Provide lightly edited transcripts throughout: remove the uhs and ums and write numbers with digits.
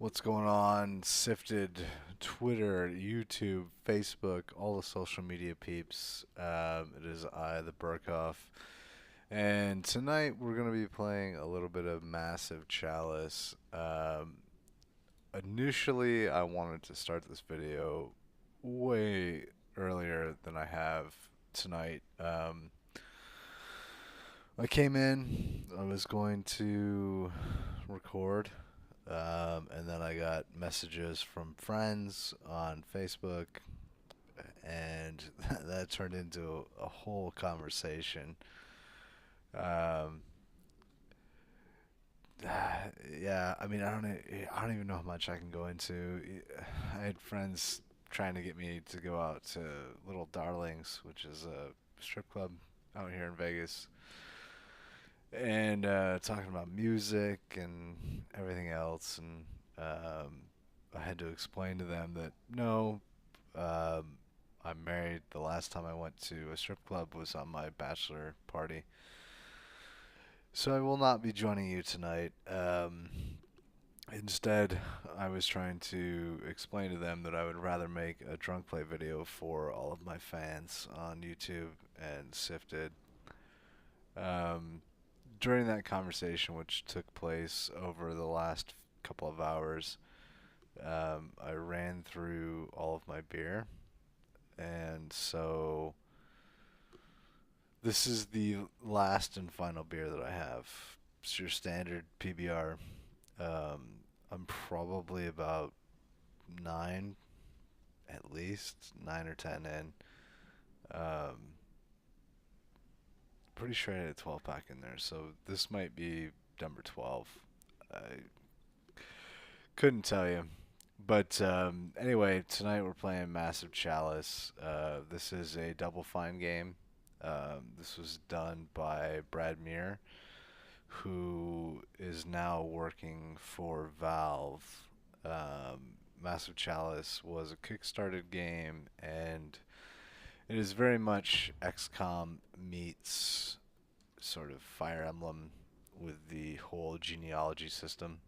What's going on? Sifted, Twitter, YouTube, Facebook, all the social media peeps. It is I, the Berkough, and tonight we're going to be playing a little bit of Massive Chalice. Initially, I wanted to start this video way earlier than I have tonight. I came in, I was going to record. And then I got messages from friends on Facebook, and that turned into a whole conversation. Um, yeah, I mean, I don't even know how much I can go into. I had friends trying to get me to go out to Little Darlings, which is a strip club out here in Vegas, and talking about music and everything else, and I had to explain to them that no, um, I'm married. The last time I went to a strip club was on my bachelor party, so I will not be joining you tonight. Instead, I was trying to explain to them that I would rather make a drunk play video for all of my fans on YouTube and Sifted. Um, During that conversation, which took place over the last couple of hours, I ran through all of my beer, and so this is the last and final beer that I have. It's your standard PBR. I'm probably about nine, at least 9 or 10 in. Um, Pretty sure I had a 12 pack in there, so this might be number 12. I couldn't tell you. But anyway, tonight we're playing Massive Chalice. This is a Double Fine game. This was done by Brad Muir, who is now working for Valve. Massive Chalice was a kickstarted game, and it is very much XCOM meets sort of Fire Emblem with the whole genealogy system.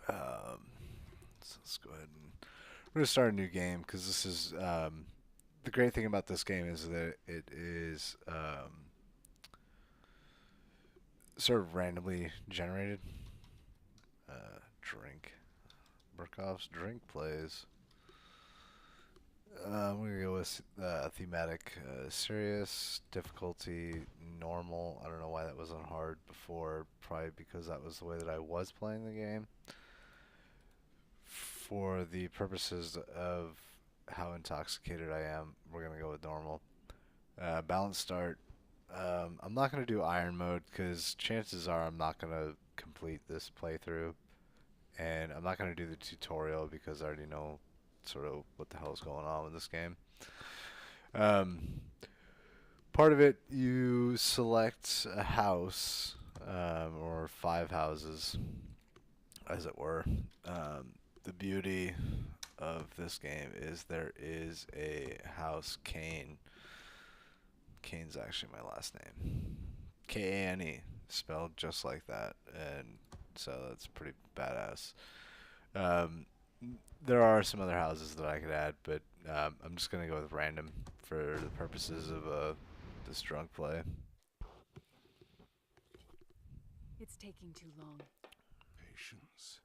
Um, so let's go ahead and we're gonna start a new game because this is the great thing about this game is that it is sort of randomly generated. Drink. Berkough's drink plays. I'm gonna go with thematic, serious, difficulty, normal. I don't know why that was on hard before. Probably because that was the way that I was playing the game. For the purposes of how intoxicated I am, we're gonna go with normal. Balance start. I'm not gonna do iron mode because chances are I'm not gonna complete this playthrough, and I'm not gonna do the tutorial because I already know sort of what the hell is going on with this game. Um, Part of it, you select a house, or 5 houses, as it were. The beauty of this game is there is a house Kane. Kane's actually my last name. Kane, spelled just like that, and so that's pretty badass. Um, there are some other houses that I could add, but I'm just gonna go with random for the purposes of this drunk play. It's taking too long. Patience.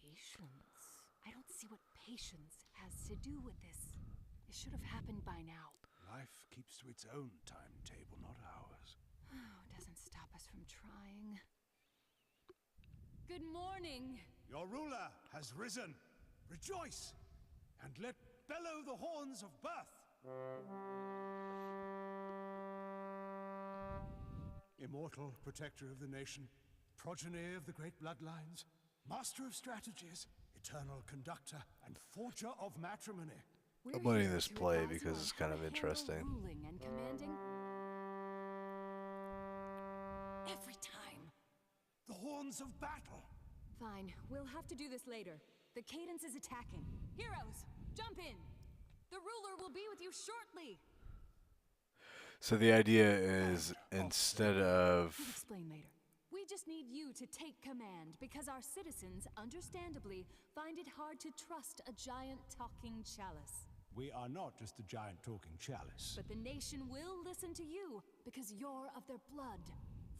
Patience? I don't see what patience has to do with this. It should have happened by now. Life keeps to its own timetable, not ours. Oh, doesn't stop us from trying. Good morning. Your ruler has risen. Rejoice, and let bellow the horns of birth. Immortal protector of the nation, progeny of the great bloodlines, master of strategies, eternal conductor, and forger of matrimony. We're I'm letting here this to play advise you because on it's how kind to of handle interesting. ruling and commanding. Every time. The horns of battle. Fine, we'll have to do this later. The cadence is attacking. Heroes, jump in. The ruler will be with you shortly. So the idea is instead We'll of explain later. We We just need you to take command, because our citizens, understandably, find it hard to trust a giant talking chalice. We are not just a giant talking chalice. But the nation will listen to you, because you're of their blood.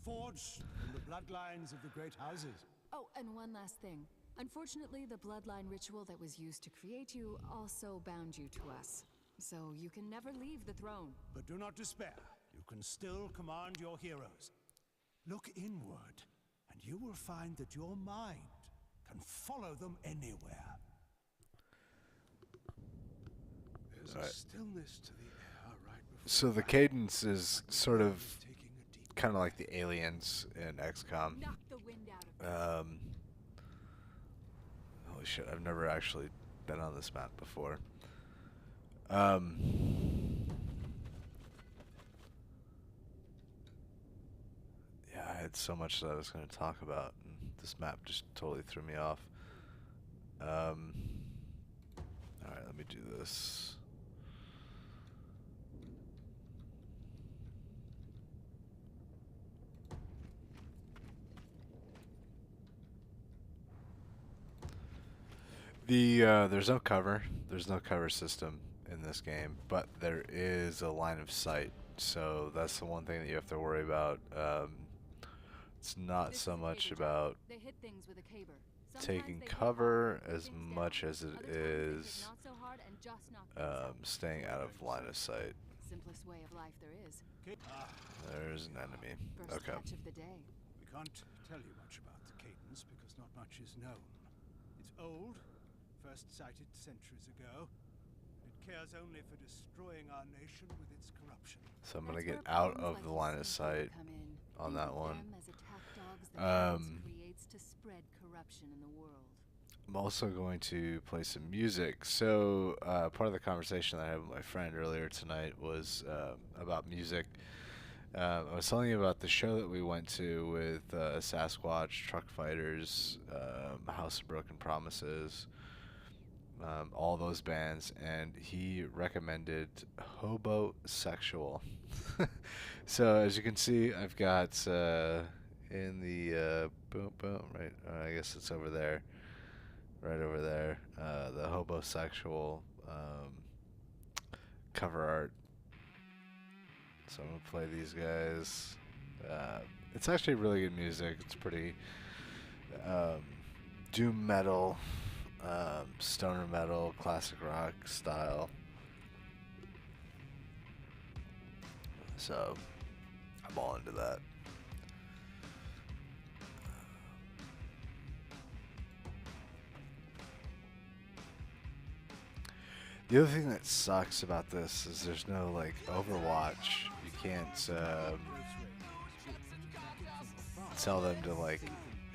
Forged from the bloodlines of the great houses. Oh, and one last thing. Unfortunately, the bloodline ritual that was used to create you also bound you to us. So you can never leave the throne. But do not despair. You can still command your heroes. Look inward, and you will find that your mind can follow them anywhere. There's a stillness to the air right before. So the cadence is sort of kind of like the aliens in XCOM. Knock the wind out of Holy shit, I've never actually been on this map before. Yeah, I had so much that I was going to talk about, and this map just totally threw me off. Alright, let me do this. There's no cover. There's no cover system in this game, but there is a line of sight. So that's the one thing that you have to worry about. It's not so much about They hit things with a caber. taking Sometimes they cover hit hard and as things down. much as it Other times they hit is not so hard and just knock things out. staying out of line of sight. Simplest way of life there is. There's an enemy. First Okay. catch of the day. We can't tell you much about the cadence because not much is known. It's old, first sighted centuries ago. It cares only for destroying our nation with its corruption. So I'm gonna That's where get out problems of like the you line of see sight come in. on Think that of one. them as attack dogs the cadence creates to spread corruption in the world. I'm also going to play some music. So part of the conversation that I had with my friend earlier tonight was about music. I was telling you about the show that we went to with Sasquatch, Truck Fighters, House of Broken Promises, all those bands, and he recommended Hobosexual. So as you can see, I've got in the boom boom right. I guess it's over there. Right over there, the Hobosexual cover art. So I'm gonna play these guys. It's actually really good music. It's pretty doom metal, stoner metal, classic rock style. So I'm all into that. The other thing that sucks about this is there's no like Overwatch. You can't tell them to like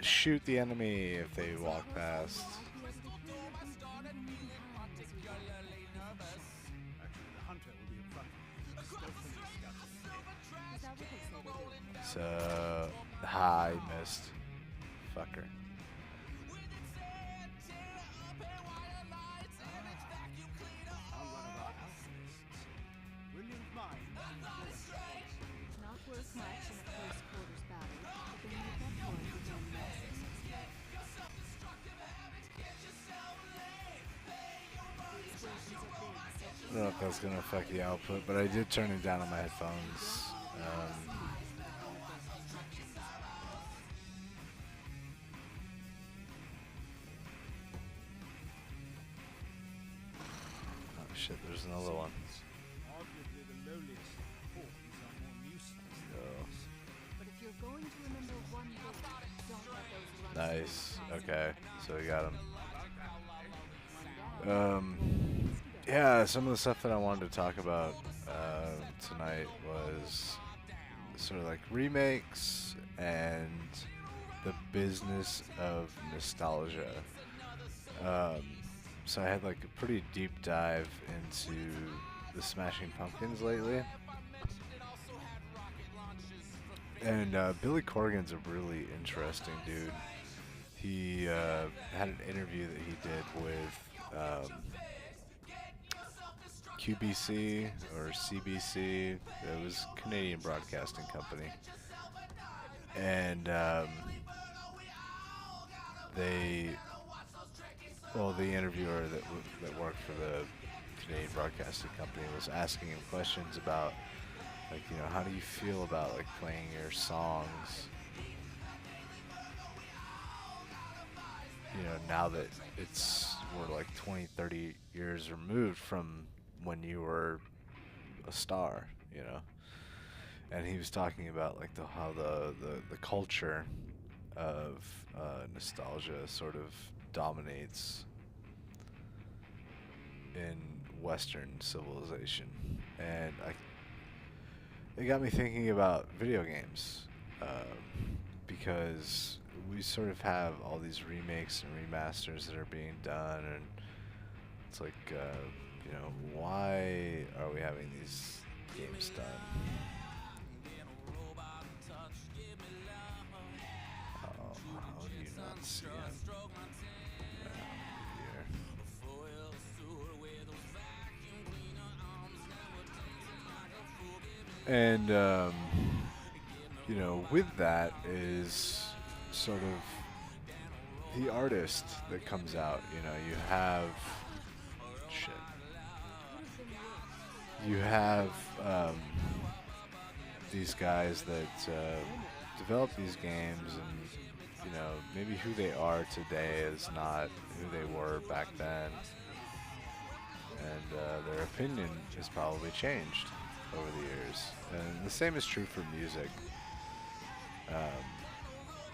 shoot the enemy if they walk past. Actually, the hunter will be in front of you, stealthily scouting. So, ha, I missed. Fucker. I'll run about outposts. Brilliant mind. Not worth much in a close quarters battle, but they make up for it with their masses. I don't know if that's gonna affect the output, but I did turn it down on my headphones. Oh shit, there's another one. Arguably the lowliest forms are more nuisance than So, others. But if you're going to remember one book, don't let those run nice. Okay, so we got him. Yeah, some of the stuff that I wanted to talk about tonight was sort of like remakes and the business of nostalgia. So I had like a pretty deep dive into the Smashing Pumpkins lately. And Billy Corgan's a really interesting dude. He had an interview that he did with QBC or CBC. It was Canadian Broadcasting Company. and they, well, the interviewer that worked for the Canadian Broadcasting Company was asking him questions about, like, you know, how do you feel about like playing your songs, you know, now that we're like 20, 30 years removed from when you were a star, you know. And he was talking about like how the culture of nostalgia sort of dominates in Western civilization, and it got me thinking about video games, because we sort of have all these remakes and remasters that are being done, and it's like, you know, why are we having these games done? Oh, how do you not see him? Here. And, you know, with that is sort of the artist that comes out. You know, you have shit. You have these guys that develop these games, and you know, maybe who they are today is not who they were back then, and their opinion has probably changed over the years. And the same is true for music.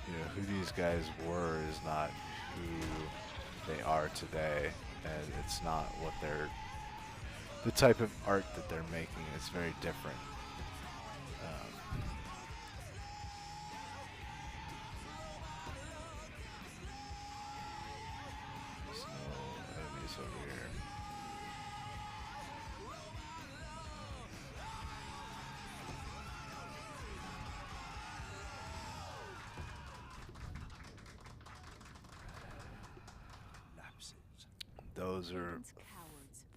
You know, who these guys were is not who they are today, and it's not what they're, the type of art that they're making is very different. There's no enemies over here. Those are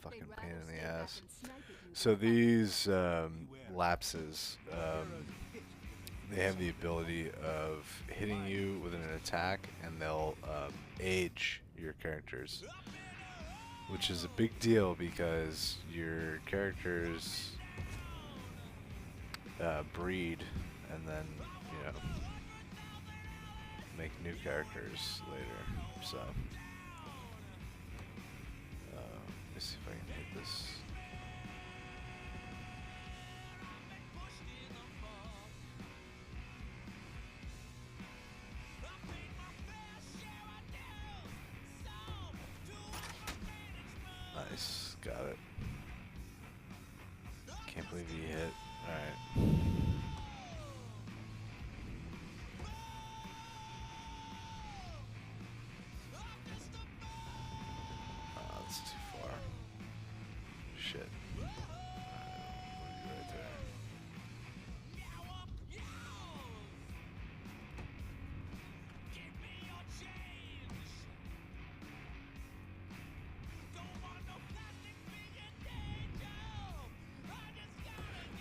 fucking pain in the ass. So these lapses, they have the ability of hitting you with an attack, and they'll age your characters, which is a big deal because your characters breed and then, you know, make new characters later. So let me see if I can hit this. Nice, got it. Can't believe he hit. Alright. Oh, that's too far. Shit. Alright, we'll be right there.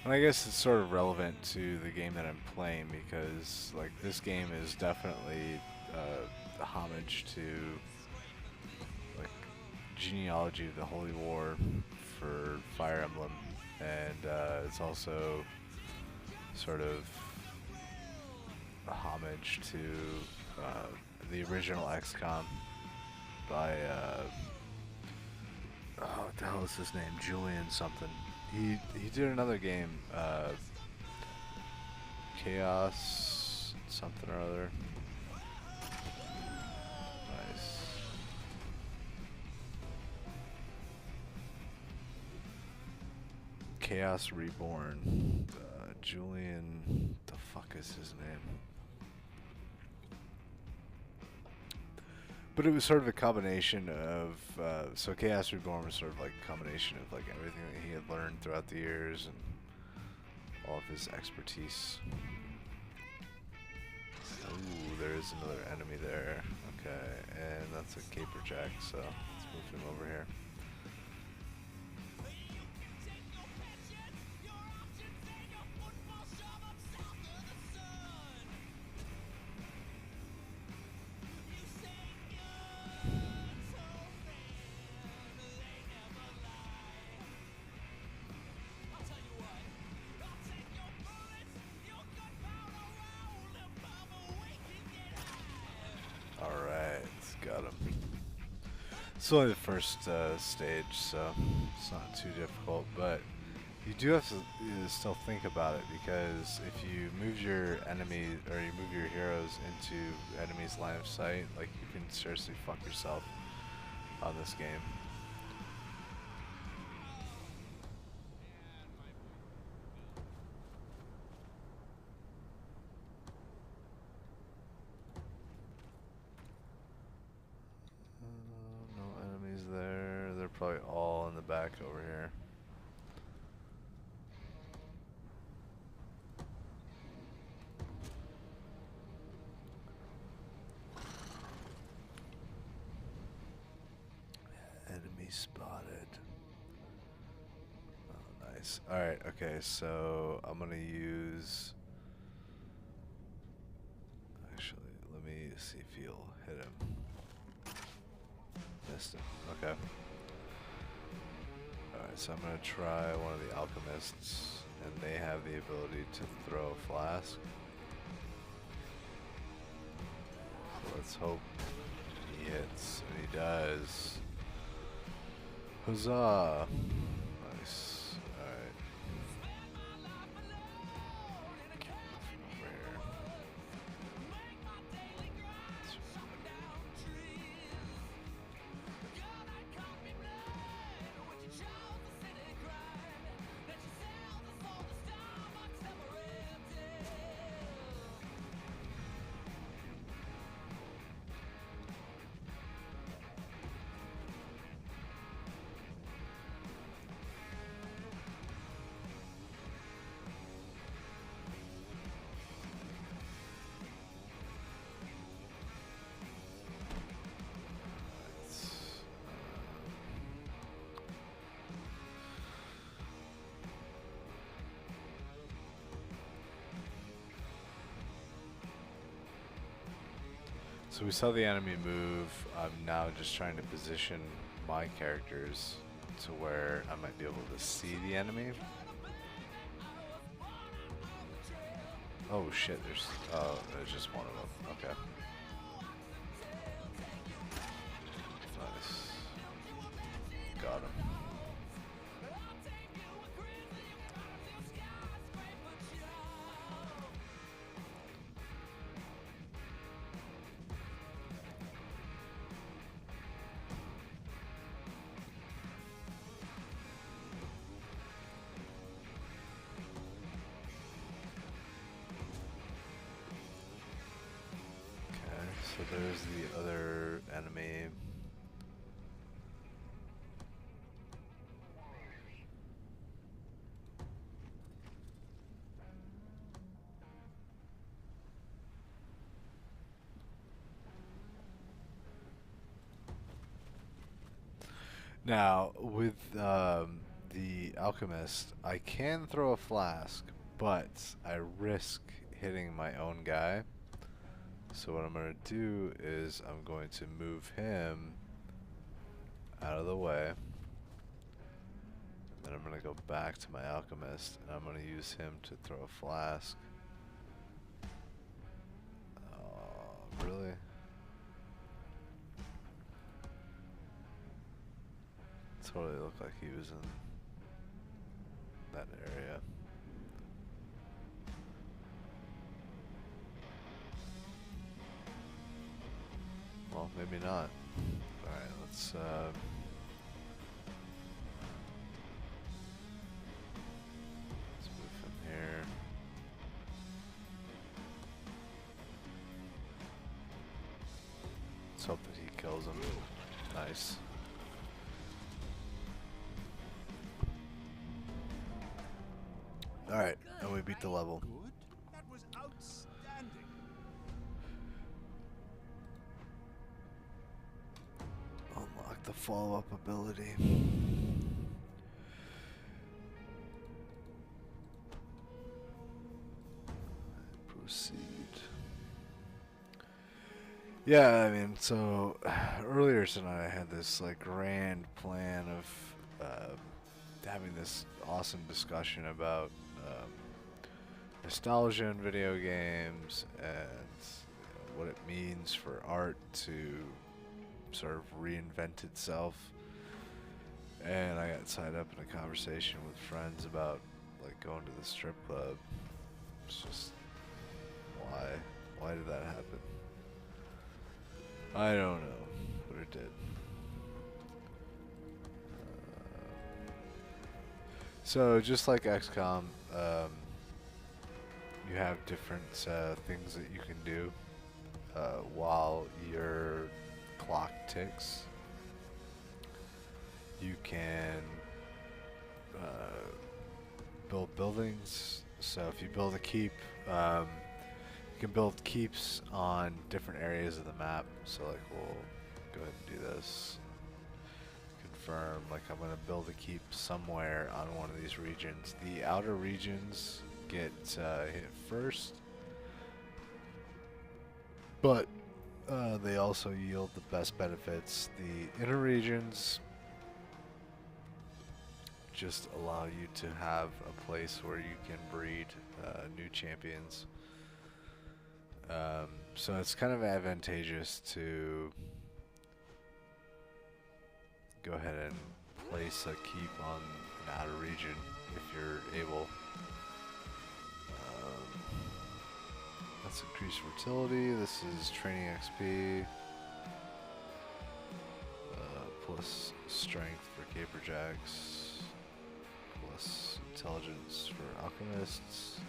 And I guess it's sort of relevant to the game that I'm playing, because like this game is definitely a homage to like genealogy of the Holy War for Fire Emblem, and it's also sort of a homage to the original XCOM by oh, what the hell is his name? Julian something. He did another game, Chaos something or other. Nice. Chaos Reborn. Julian, the fuck is his name? But it was sort of a combination of, so Chaos Reborn was sort of like a combination of like everything that he had learned throughout the years and all of his expertise. Ooh, there is another enemy there. Okay, and that's a Caperjack, so let's move him over here. It's only the first stage, so it's not too difficult, but you do have to still think about it, because if you move your enemy, or you move your heroes into enemies' line of sight, like, you can seriously fuck yourself on this game. No enemies there. They're probably all in the back over here. Enemy spotted. Oh, nice. Alright, okay, so I'm gonna use... Actually, let me see if you'll hit him. Missed him. Okay. Alright, so I'm gonna try one of the alchemists, and they have the ability to throw a flask. So let's hope he hits, and he does. Huzzah! Nice. Alright. Over here. So we saw the enemy move. I'm now just trying to position my characters to where I might be able to see the enemy. Oh shit, there's just one of them. Okay. Nice. Got him. So there's the other enemy. Now, with the alchemist, I can throw a flask, but I risk hitting my own guy. So what I'm going to do is I'm going to move him out of the way. And then I'm going to go back to my alchemist, and I'm going to use him to throw a flask. Oh, really? Totally looked like he was in that area. Well, maybe not. Alright, let's move him here. Let's hope that he kills him. Nice. Alright, and we beat the level. Good. That was outstanding. Unlock the follow-up ability. Proceed. Yeah, I mean, so earlier tonight I had this like grand plan of having this awesome discussion about nostalgia in video games and what it means for art to sort of reinvent itself. And I got tied up in a conversation with friends about like going to the strip club. It's just why? Why did that happen? I don't know, but it did. So just like XCOM, you have different things that you can do while your clock ticks. You can build buildings. So if you build a keep, you can build keeps on different areas of the map. So like we'll go ahead and do this. Confirm, like I'm gonna build a keep somewhere on one of these regions. The outer regions get hit first, but they also yield the best benefits. The inner regions just allow you to have a place where you can breed new champions. So it's kind of advantageous to go ahead and place a keep on an outer region if you're able. Let's increase fertility. This is training XP. Plus strength for caperjacks. Plus intelligence for alchemists.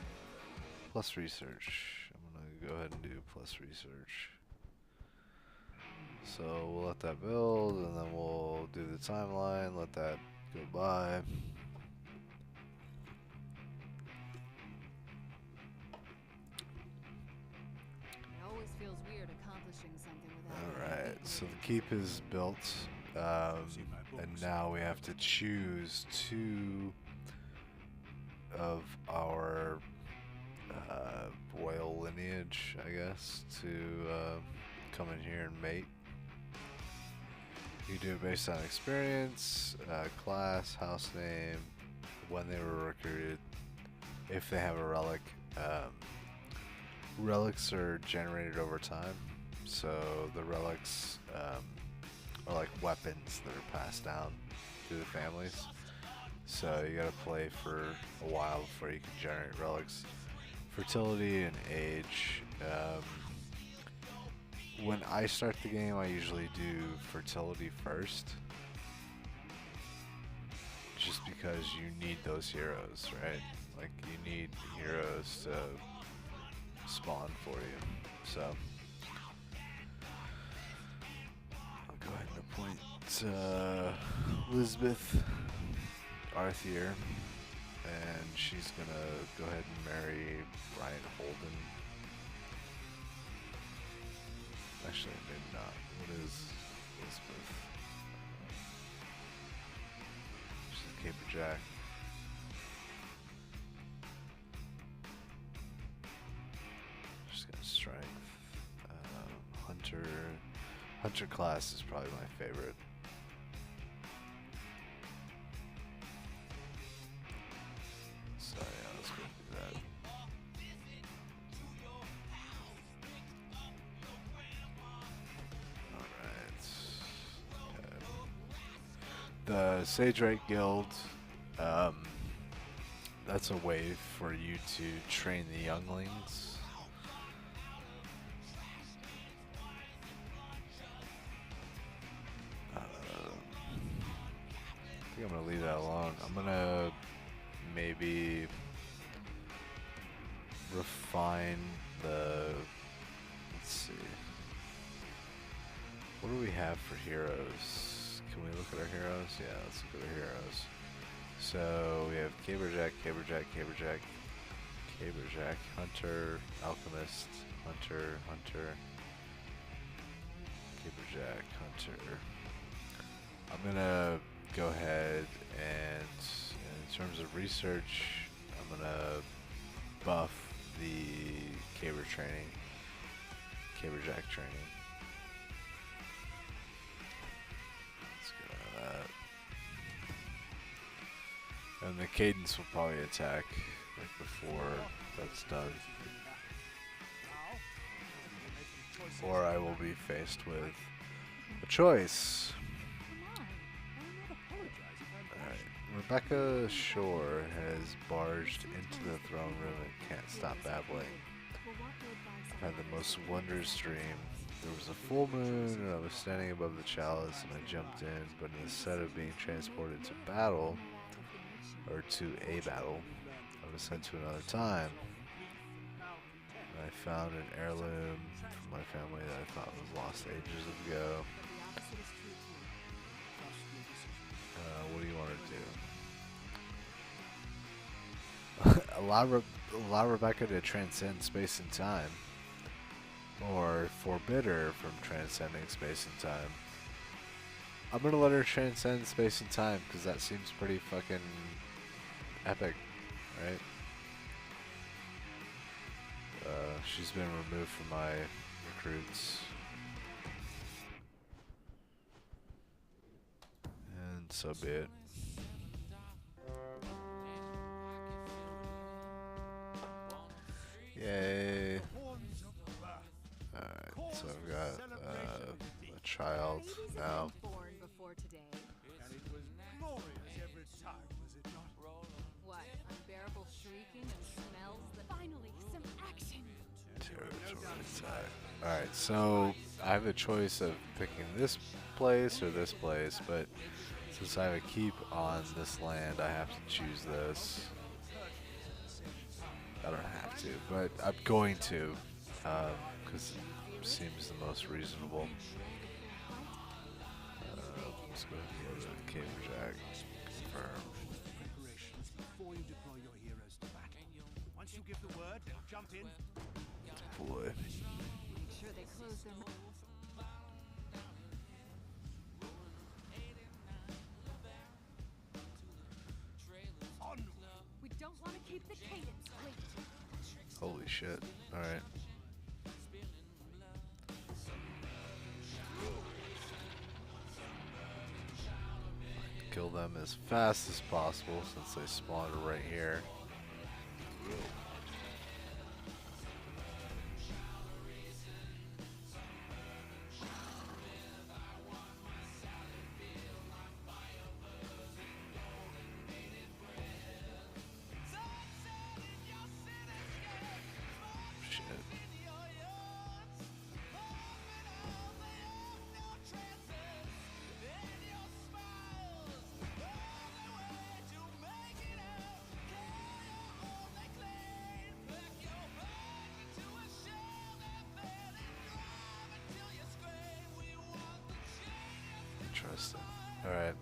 Plus research. I'm gonna go ahead and do plus research. So we'll let that build, and then we'll do the timeline, let that go by. It always feels weird accomplishing something without. Alright, so the keep is built, and now we have to choose two of our royal lineage, I guess, to come in here and mate. You do it based on experience, class, house name, when they were recruited, if they have a relic. Relics are generated over time, so the relics are like weapons that are passed down through the families. So you gotta play for a while before you can generate relics. Fertility and age. When I start the game, I usually do fertility first, just because you need those heroes, right? Like you need heroes to spawn for you. So I'll go ahead and appoint Elizabeth Arthier, and she's gonna go ahead and marry Brian Holden. Actually, maybe not. What is Elizabeth? She's a caperjack. She's got strength. Hunter class is probably my favorite. So yeah, let's go do that. The Sage Right Guild, that's a way for you to train the younglings. I think I'm gonna leave that alone. I'm gonna maybe refine the, let's see, what do we have for heroes? Can we look at our heroes? Yeah, let's look at our heroes. So we have Caberjack, Caberjack, Caberjack, Caberjack, Hunter, Alchemist, Hunter, Hunter, Caberjack, Hunter. I'm gonna go ahead and, in terms of research, I'm gonna buff the Caberjack training. And the cadence will probably attack like before that's done. Or I will be faced with A choice. Come on. I'll not apologize if I'm Alright. Rebecca Shore has barged into the throne room and can't stop babbling. I've had the most wondrous dream. There was a full moon and I was standing above the chalice and I jumped in, but instead of being transported to battle, or to a battle, I was sent to another time. And I found an heirloom from my family that I thought was lost ages ago. What do you want to do? Allow Rebecca to transcend space and time. Or forbid her from transcending space and time. I'm gonna let her transcend space and time because that seems pretty fucking epic, right? She's been removed from my recruits. And so be it. Yay. Alright, so I've got a child now. Born before today. And it was glorious every time, was it not? What? Unbearable shrieking and smells that finally some action. Territory attack. Alright, so I have a choice of picking this place or this place, but since I have a keep on this land, I have to choose this. I don't have to, but I'm going to, because it seems the most reasonable. Let's go ahead and go to Cambridge. Confirm. Preparations before you deploy your heroes to battle. Once you give the word, jump in. Boy. Make sure they close their mouths. We don't want to keep the cadence. Wait. Holy shit. Alright. Kill them as fast as possible since they spawned right here. Shit. Interesting. Alright.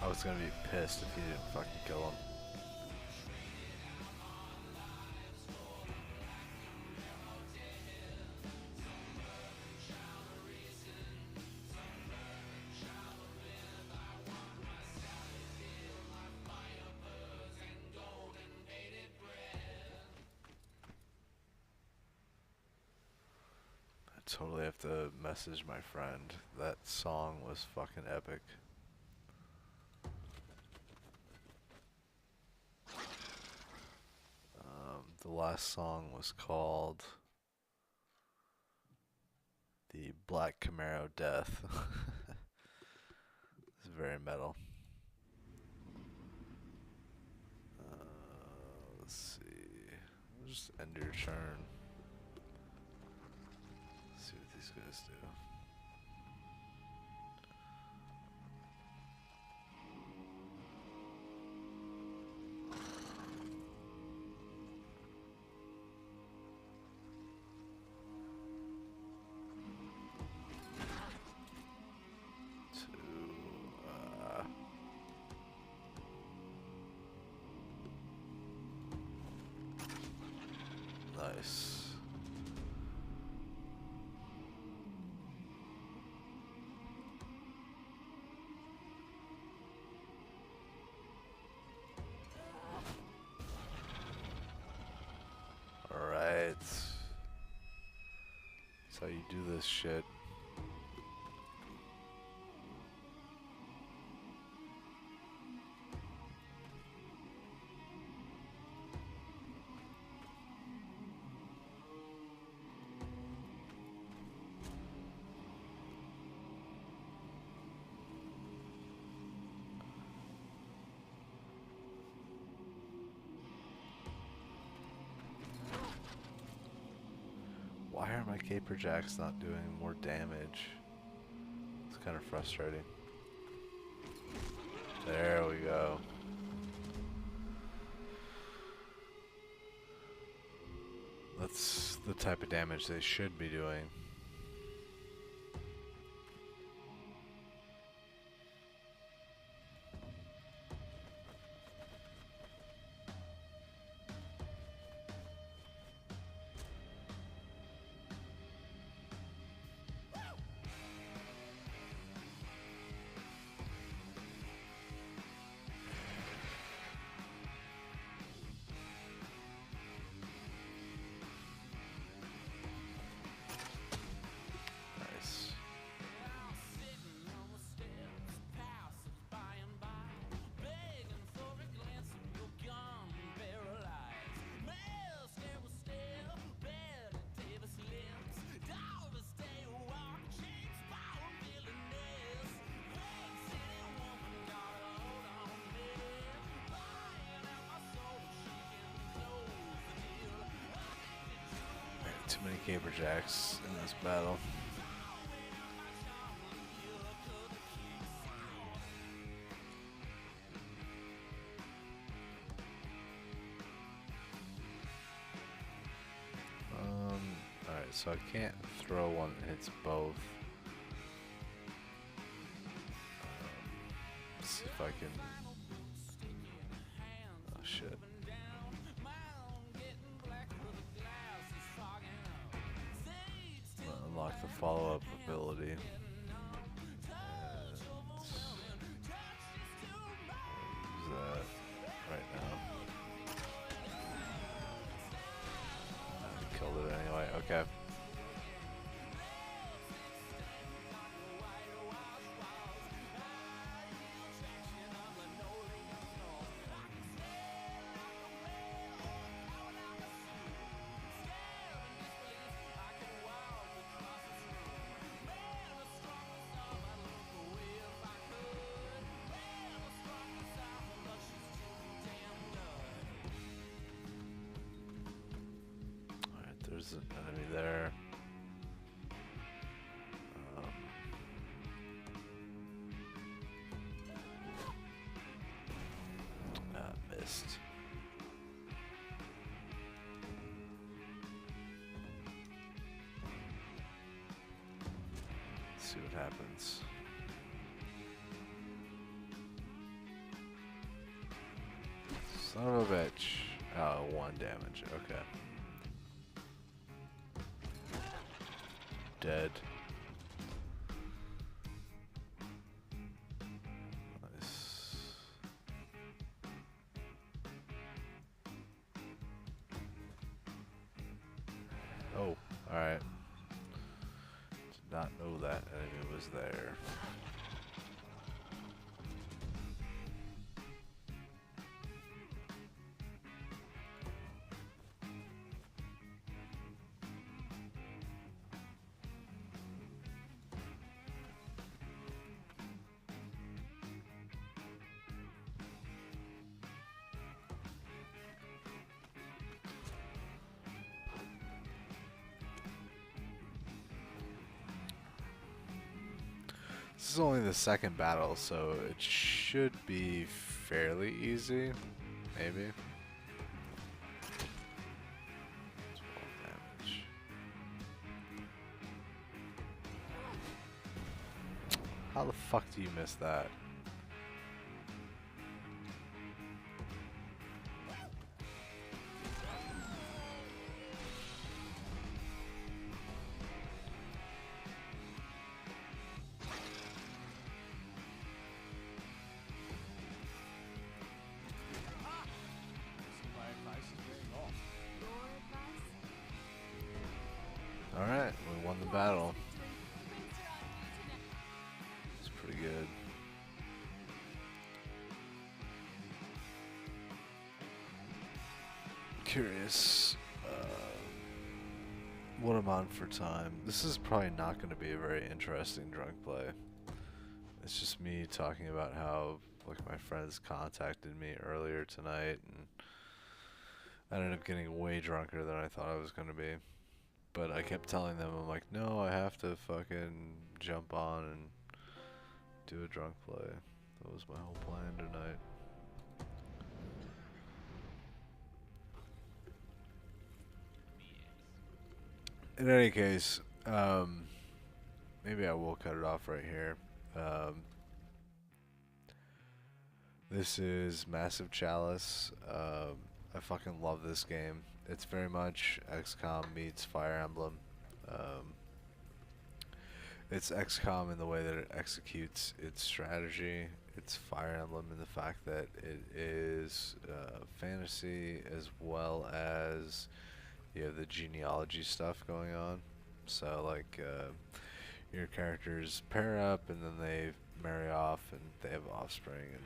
I was gonna be pissed if he didn't fucking kill him. I totally have to message my friend. That song was fucking epic. The last song was called The Black Camaro Death. It's very metal. Let's see. We'll just end your turn. See what these guys do. Nice. you do this shit. Why are my caper jacks not doing more damage? It's kind of frustrating. There we go. That's the type of damage they should be doing. Too many caber jacks in this battle. Alright, so I can't throw one that hits both. Let's see if I can. Oh shit. Unlock the follow-up ability. Use that right now. I killed it anyway. Okay. There's an enemy there. Missed. Let's see what happens. Son of a bitch. Oh, 1 damage. Okay. Dead. Nice. Oh, alright. Did not know that enemy was there. This is only the second battle, so it should be fairly easy, maybe. 12 damage. How the fuck do you miss that? Alright, we won the battle. It's pretty good. Curious what I'm on for time. This is probably not going to be a very interesting drunk play. It's just me talking about how like my friends contacted me earlier tonight, and I ended up getting way drunker than I thought I was going to be. But I kept telling them, I'm like, no, I have to fucking jump on and do a drunk play. That was my whole plan tonight. In any case, maybe I will cut it off right here. This is Massive Chalice. I fucking love this game. It's very much XCOM meets Fire Emblem. It's XCOM in the way that it executes its strategy. It's Fire Emblem in the fact that it is fantasy as well as you have the genealogy stuff going on. So like your characters pair up and then they marry off and they have offspring, and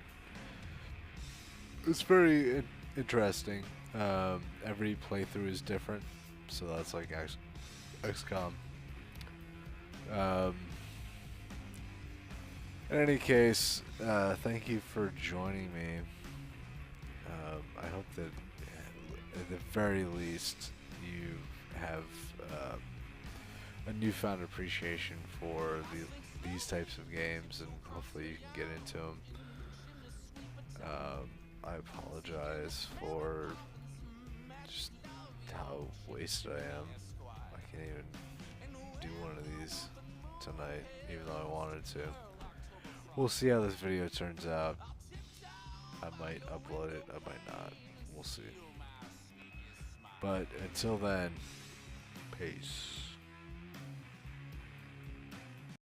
it's very interesting. Every playthrough is different, so that's like XCOM. In any case, thank you for joining me. I hope that at the very least you have a newfound appreciation for these types of games, and hopefully you can get into them. I apologize for just how wasted I am. I can't even do one of these tonight, even though I wanted to. We'll see how this video turns out. I might upload it, I might not. We'll see. But until then, peace.